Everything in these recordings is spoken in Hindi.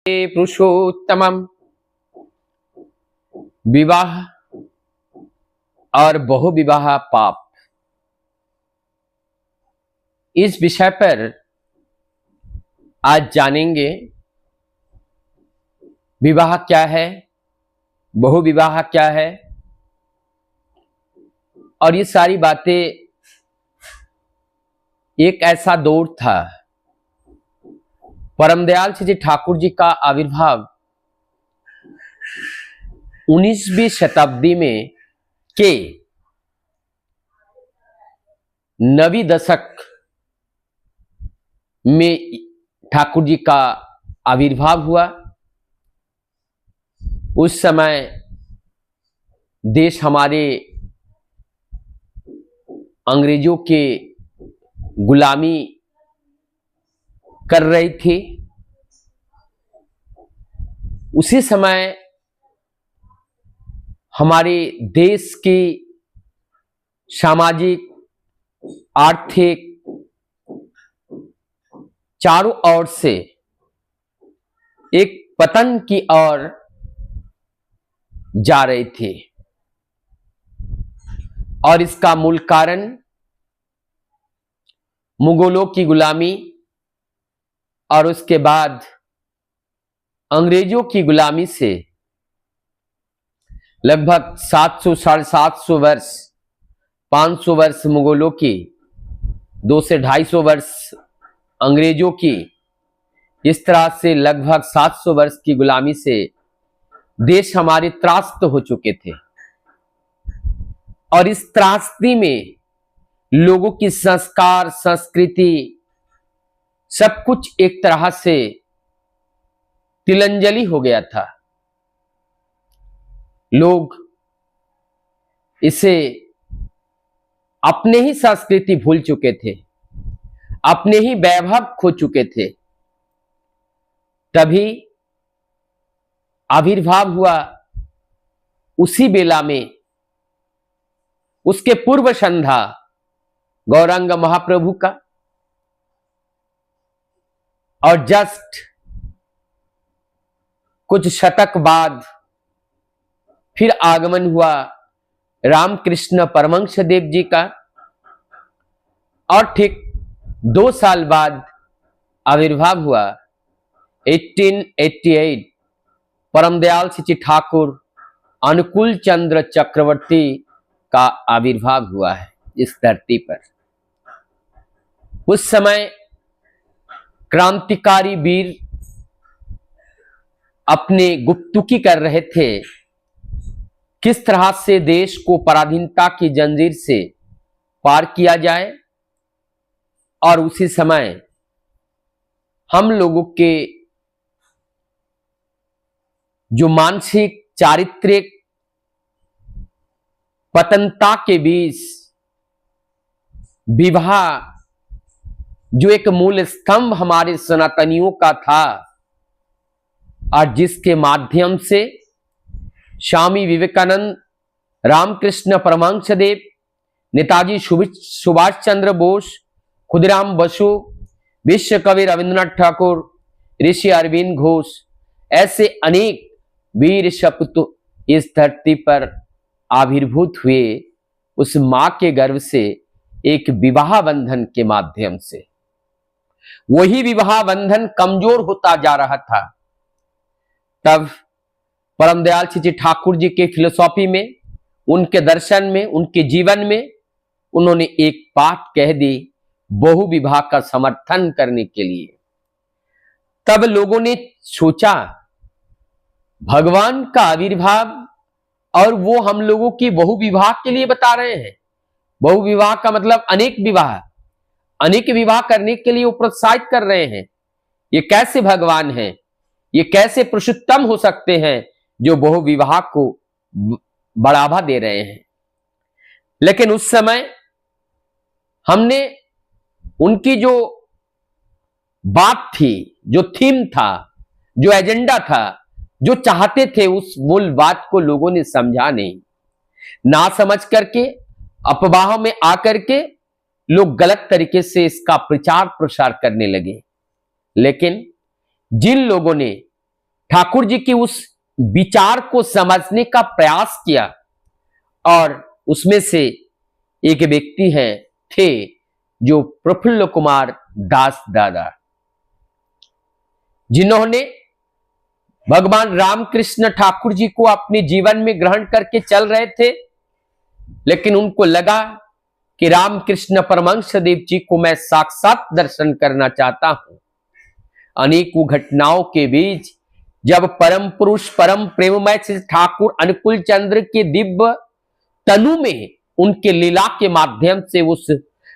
पुरुषोत्तमम। विवाह और बहुविवाह पाप, इस विषय पर आज जानेंगे। विवाह क्या है, बहुविवाह क्या है, और ये सारी बातें। एक ऐसा दौर था, परमदयाल श्री ठाकुर जी का आविर्भाव 19वीं शताब्दी में के 9वीं दशक में ठाकुर जी का आविर्भाव हुआ। उस समय देश हमारे अंग्रेजों के गुलामी कर रही थी। उसी समय हमारे देश की सामाजिक, आर्थिक चारों ओर से एक पतन की ओर जा रही थी, और इसका मूल कारण मुगलों की गुलामी और उसके बाद अंग्रेजों की गुलामी से लगभग 700 साढ़े 700 वर्ष, 500 वर्ष मुगलों की, 200 से 250 वर्ष अंग्रेजों की, इस तरह से लगभग 700 वर्ष की गुलामी से देश हमारे त्रास्त हो चुके थे। और इस त्रासदी में लोगों की संस्कार, संस्कृति, सब कुछ एक तरह से तिलंजली हो गया था। लोग इसे अपने ही संस्कृति भूल चुके थे, अपने ही वैभव खो चुके थे। तभी आविर्भाव हुआ उसी बेला में, उसके पूर्व संध्या गौरांग महाप्रभु का, और जस्ट कुछ शतक बाद फिर आगमन हुआ रामकृष्ण परमहंस देव जी का, और ठीक 2 साल बाद आविर्भाव हुआ 1888 परमदयाल श्री ठाकुर अनुकूल चंद्र चक्रवर्ती का आविर्भाव हुआ है इस धरती पर। उस समय क्रांतिकारी वीर अपने गुप्तुकी कर रहे थे, किस तरह से देश को पराधीनता की जंजीर से पार किया जाए। और उसी समय हम लोगों के जो मानसिक, चारित्रिक पतनता के बीच विवाह, जो एक मूल स्तंभ हमारे सनातनियों का था, और जिसके माध्यम से स्वामी विवेकानंद, रामकृष्ण परमहंस देव, नेताजी सुभाष चंद्र बोस, खुदीराम बसु, विश्व कवि रविंद्रनाथ ठाकुर, ऋषि अरविंद घोष, ऐसे अनेक वीर सपूत इस धरती पर आविर्भूत हुए उस मां के गर्भ से, एक विवाह बंधन के माध्यम से। वही विवाह बंधन कमजोर होता जा रहा था। तब परमदयाल श्री ठाकुर जी के फिलोसॉफी में, उनके दर्शन में, उनके जीवन में उन्होंने एक बात कह दी बहु विवाह का समर्थन करने के लिए। तब लोगों ने सोचा, भगवान का आविर्भाव और वो हम लोगों की बहु विवाह के लिए बता रहे हैं। बहु विवाह का मतलब अनेक विवाह, अनेक विवाह करने के लिए वो प्रोत्साहित कर रहे हैं। ये कैसे भगवान हैं, ये कैसे पुरुषोत्तम हो सकते हैं जो बहु विवाह को बढ़ावा दे रहे हैं। लेकिन उस समय हमने उनकी जो बात थी, जो थीम था, जो एजेंडा था, जो चाहते थे, उस मूल बात को लोगों ने समझा नहीं। ना समझ करके, अफवाहों में आकर के लोग गलत तरीके से इसका प्रचार प्रसार करने लगे। लेकिन जिन लोगों ने ठाकुर जी की उस विचार को समझने का प्रयास किया और उसमें से एक व्यक्ति हैं थे जो प्रफुल्ल कुमार दास दादा, जिन्होंने भगवान रामकृष्ण ठाकुर जी को अपने जीवन में ग्रहण करके चल रहे थे, लेकिन उनको लगा कि रामकृष्ण परमहंस देव जी को मैं साक्षात दर्शन करना चाहता हूं। अनेकों घटनाओं के बीच जब परम पुरुष परम प्रेममय श्री ठाकुर अनुकूल चंद्र के दिव्य तनु में उनके लीला के माध्यम से उस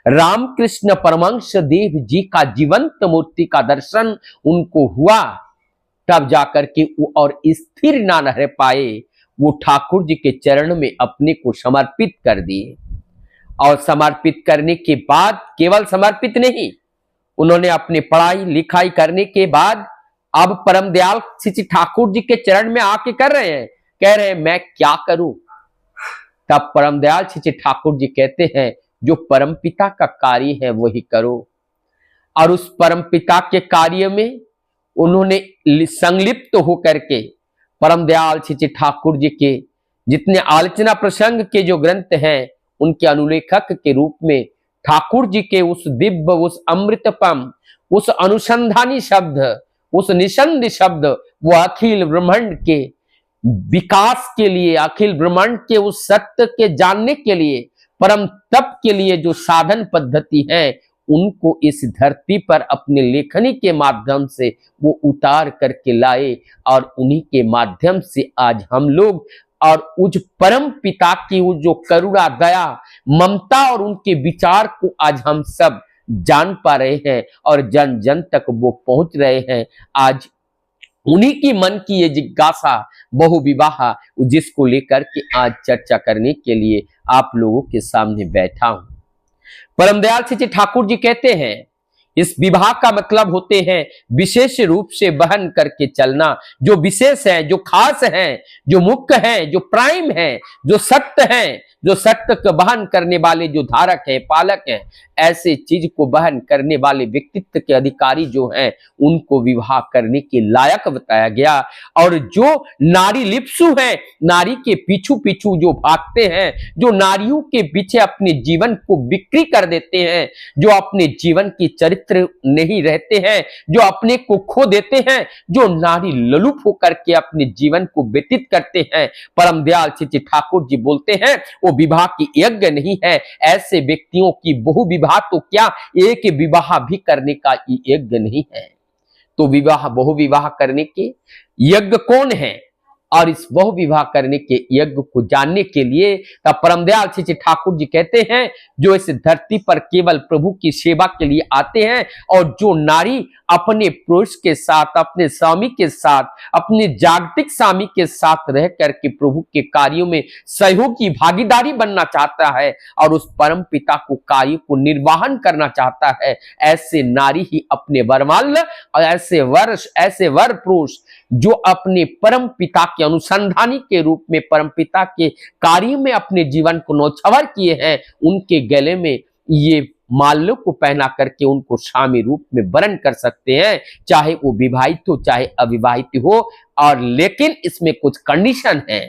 रामकृष्ण परमहंस देव जी का जीवंत मूर्ति का दर्शन उनको हुआ, तब जाकर के वो और स्थिर ना रह पाए, वो ठाकुर जी के चरण में अपने को समर्पित कर दिए। और समर्पित करने के बाद केवल समर्पित नहीं, उन्होंने अपनी पढ़ाई लिखाई करने के बाद अब परम दयाल श्री ठाकुर जी के चरण में आके कर रहे हैं, कह रहे हैं मैं क्या करूं। तब परम दयाल श्री ठाकुर जी कहते हैं जो परम पिता का कार्य है वही करो। और उस परम पिता के कार्य में उन्होंने संलिप्त होकर के परम दयाल श्री ठाकुर जी के जितने आलोचना प्रसंग के जो ग्रंथ हैं उनके अनुलेखक के रूप में ठाकुर जी के उस दिव्य, उस अमृतपम, उस अनुसंधानी शब्द, उस निसंद शब्द, वो अखिल ब्रह्मांड के विकास के लिए, अखिल ब्रह्मांड के उस सत्य के जानने के लिए, परम तप के लिए जो साधन पद्धति है, उनको इस धरती पर अपने लेखनी के माध्यम से वो उतार करके लाए। और उन्हीं के माध्यम से आज हम लोग और उस परम पिता की वो जो करुणा, दया, ममता और उनके विचार को आज हम सब जान पा रहे हैं और जन जन तक वो पहुंच रहे हैं। आज उन्हीं की मन की ये जिज्ञासा बहु विवाह, जिसको लेकर के आज चर्चा करने के लिए आप लोगों के सामने बैठा हूं। परम दयाल श्री ठाकुर जी कहते हैं इस विवाह का मतलब होते हैं विशेष रूप से बहन करके चलना, जो विशेष है, जो खास है, जो मुख्य है, जो प्राइम है, जो सत्य है, जो सत्य को बहन करने वाले जो धारक है, पालक है, ऐसे चीज को बहन करने वाले व्यक्तित्व के अधिकारी जो हैं उनको विवाह करने के लायक बताया गया। और जो नारी लिप्सु है, नारी के पीछू पीछू जो भागते हैं, जो नारियों के पीछे अपने जीवन को बिक्री कर देते हैं, जो अपने जीवन की चरित्र नहीं रहते हैं, जो अपने को खो देते हैं, जो नारी ललुप होकर के अपने जीवन को व्यतीत करते हैं, परम दयाल श्री ठाकुर जी बोलते हैं वो विवाह की यज्ञ नहीं है। ऐसे व्यक्तियों की बहु विवाह तो क्या, एक विवाह भी करने का यज्ञ नहीं है। तो विवाह बहु विवाह करने के यज्ञ कौन है और इस बहु विवाह करने के यज्ञ को जानने के लिए तब परम दयाल श्री ठाकुर जी कहते हैं जो इस धरती पर केवल प्रभु की सेवा के लिए आते हैं और जो नारी अपने पुरुष के साथ, अपने स्वामी के साथ, अपने जागतिक स्वामी के साथ रह करके प्रभु के कार्यों में सहयोगी भागीदारी बनना चाहता है और उस परम पिता को कार्य को निर्वाहन करना चाहता है, ऐसे नारी ही अपने वरमाल्य और ऐसे वर पुरुष जो अपने परम पिता के अनुसंधानी के रूप में परम पिता के कार्य में अपने जीवन को नौछावर किए हैं, उनके गले में ये माल्यों को पहना करके उनको स्वामी रूप में वरण कर सकते हैं, चाहे वो विवाहित हो चाहे अविवाहित हो। और लेकिन इसमें कुछ कंडीशन है।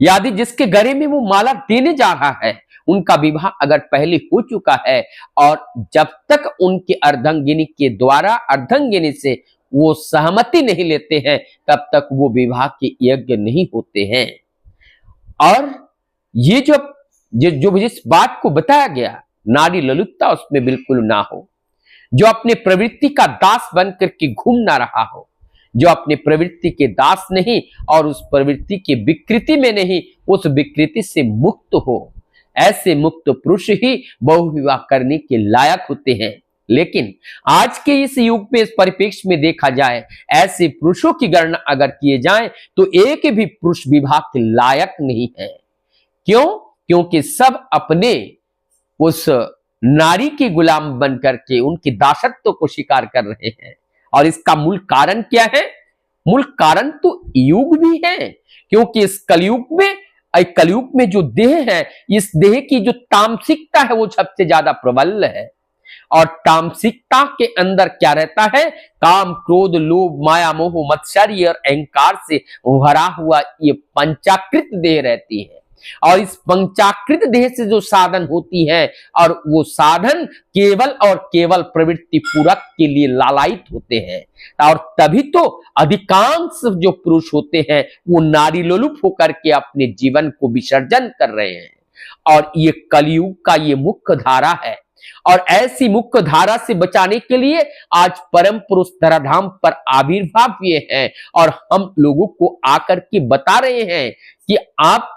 यदि जिसके गले में वो माला देने जा रहा है उनका विवाह अगर पहले हो चुका है और जब तक उनके अर्धांगिनी के द्वारा अर्धांगिनी से वो सहमति नहीं लेते हैं तब तक वो विवाह के यज्ञ नहीं होते हैं। और ये जो जिस बात को बताया गया नारी ललुपता उसमें बिल्कुल ना हो, जो अपने प्रवृत्ति का दास बन करके घूम ना रहा हो, जो अपने प्रवृत्ति के दास नहीं और उस प्रवृत्ति की विकृति में नहीं, उस विकृति से मुक्त हो, ऐसे मुक्त पुरुष ही बहु विवाह करने के लायक होते हैं। लेकिन आज के इस युग में इस परिप्रेक्ष्य में देखा जाए ऐसे पुरुषों की गणना अगर किए जाए तो एक भी पुरुष विवाह के लायक नहीं है। क्यों? क्योंकि सब अपने उस नारी के गुलाम बन करके उनकी दासत्व को स्वीकार कर रहे हैं। और इसका मूल कारण क्या है? मूल कारण तो युग भी है, क्योंकि इस कलयुग में जो देह है, इस देह की जो तामसिकता है वो सबसे ज्यादा प्रबल है। और तामसिकता के अंदर क्या रहता है, काम क्रोध लोभ माया मोह मत्सर्य और अहंकार से भरा हुआ ये पंचाकृत देह रहती है। और इस पंचाकृत देह से जो साधन होती है, और वो साधन केवल और केवल प्रवृत्ति पूरक के लिए लालायित होते हैं। और तभी तो अधिकांश जो पुरुष होते हैं वो नारी लोलुप होकर के अपने जीवन को विसर्जन कर रहे हैं। और ये कलयुग का ये मुख्य धारा है। और ऐसी मुख्य धारा से बचाने के लिए आज परम पुरुष धराधाम पर आविर्भाव हुए हैं और हम लोगों को आकर के बता रहे हैं कि आप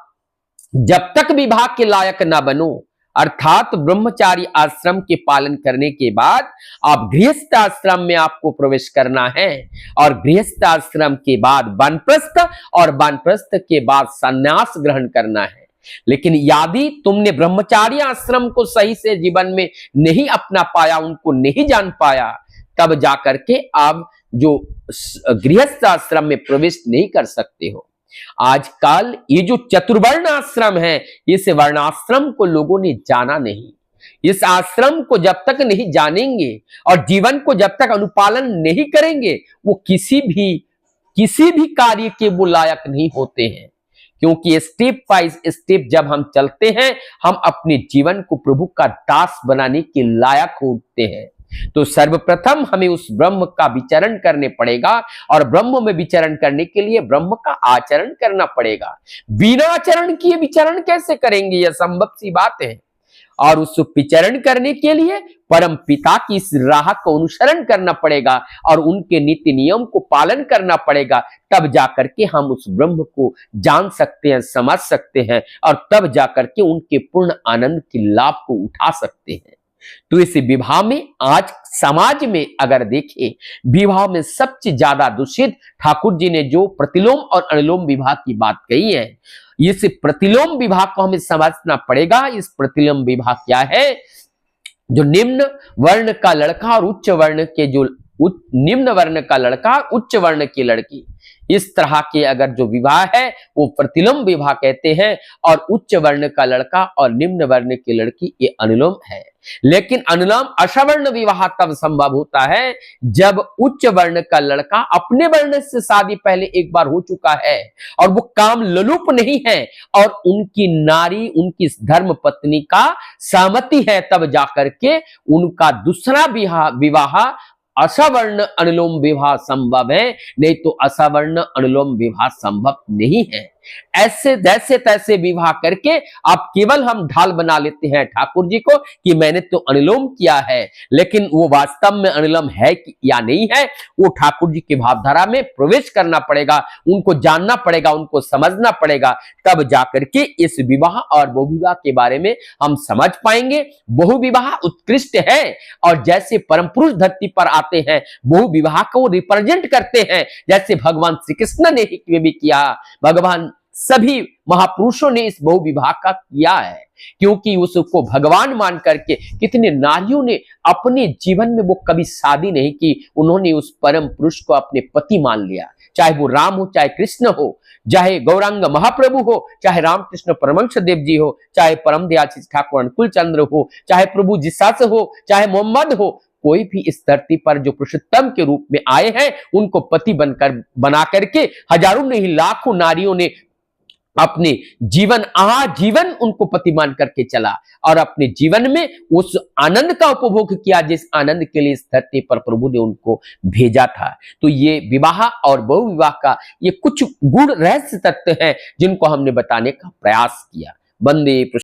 जब तक विवाह के लायक ना बनो, अर्थात ब्रह्मचारी आश्रम के पालन करने के बाद आप गृहस्थ आश्रम में आपको प्रवेश करना है। और गृहस्थ आश्रम के बाद वानप्रस्थ और वानप्रस्थ के बाद संन्यास ग्रहण करना है। लेकिन यदि तुमने ब्रह्मचारी आश्रम को सही से जीवन में नहीं अपना पाया, उनको नहीं जान पाया, तब जाकर के आप जो गृहस्थ आश्रम में प्रवेश नहीं कर सकते हो। आजकल ये जो चतुर्वर्ण आश्रम है, इस वर्णाश्रम को लोगों ने जाना नहीं। इस आश्रम को जब तक नहीं जानेंगे और जीवन को जब तक अनुपालन नहीं करेंगे, वो किसी भी कार्य के वो लायक नहीं होते हैं। क्योंकि स्टेप बाय स्टेप जब हम चलते हैं, हम अपने जीवन को प्रभु का दास बनाने के लायक होते हैं। तो सर्वप्रथम हमें उस ब्रह्म का विचरण करने पड़ेगा, और ब्रह्म में विचरण करने के लिए ब्रह्म का आचरण करना पड़ेगा। बिना आचरण किए विचरण कैसे करेंगे, यह संभव सी बात है। और उस विचरण करने के लिए परम पिता की इस राह को अनुसरण करना पड़ेगा और उनके नीति नियम को पालन करना पड़ेगा। तब जाकर के हम उस ब्रह्म को जान सकते हैं, समझ सकते हैं, और तब जाकर के उनके पूर्ण आनंद के लाभ को उठा सकते हैं। तो इस विवाह में आज समाज में अगर देखें, विवाह में सबसे ज्यादा दूषित ठाकुर जी ने जो प्रतिलोम और अनुलोम विवाह की बात कही है, इस प्रतिलोम विवाह को हमें समझना पड़ेगा। इस प्रतिलोम विवाह क्या है, जो निम्न वर्ण का लड़का और उच्च वर्ण के जो निम्न वर्ण का लड़का उच्च वर्ण की लड़की, इस तरह के अगर जो विवाह है वो प्रतिलोम विवाह कहते हैं। और उच्च वर्ण का लड़का और निम्न वर्ण की लड़की ये अनुलोम है। लेकिन अनुलोम अश्वर्ण विवाह तब संभव होता है जब उच्च वर्ण का लड़का अपने वर्ण से शादी पहले एक बार हो चुका है और वो काम लोलुप नहीं है, और उनकी नारी, उनकी धर्म पत्नी का सहमति है, तब जाकर के उनका दूसरा विवाह असवर्ण अनुलोम विवाह संभव है। नहीं तो असवर्ण अनुलोम विवाह संभव नहीं है। ऐसे जैसे तैसे विवाह करके आप केवल हम ढाल बना लेते हैं ठाकुर जी को कि मैंने तो अनुलोम किया है, लेकिन वो वास्तव में अनुलोम है या नहीं है, वो ठाकुर जी की भावधारा में प्रवेश करना पड़ेगा, उनको जानना पड़ेगा, उनको समझना पड़ेगा। तब जाकर के इस विवाह और बहुविवाह के बारे में हम समझ पाएंगे। बहुविवाह उत्कृष्ट है, और जैसे परम पुरुष धरती पर आते हैं, बहुविवाह को रिप्रेजेंट करते हैं। जैसे भगवान श्री कृष्ण ने भी किया, भगवान सभी महापुरुषों ने इस बहुविवाह का किया है, क्योंकि उसको भगवान मान करके कितने नारियों ने अपने जीवन में वो कभी शादी नहीं की, उन्होंने उस परम पुरुष को अपने पति मान लिया। चाहे वो राम हो, चाहे कृष्ण हो, चाहे गौरांग महाप्रभु हो, चाहे रामकृष्ण परमहंस देव जी हो, चाहे परम दयाल ठाकुर अनुकूल चंद्र हो, चाहे प्रभु जिसास हो, चाहे मोहम्मद हो, कोई भी इस धरती पर जो पुरुषोत्तम के रूप में आए हैं, उनको पति बना करके हजारों नहीं लाखों नारियों ने अपने जीवन आजीवन उनको पति मान करके चला और अपने जीवन में उस आनंद का उपभोग किया जिस आनंद के लिए इस धरती पर प्रभु ने उनको भेजा था। तो ये विवाह और बहुविवाह का ये कुछ गुण रहस्य तत्व हैं जिनको हमने बताने का प्रयास किया। वंदे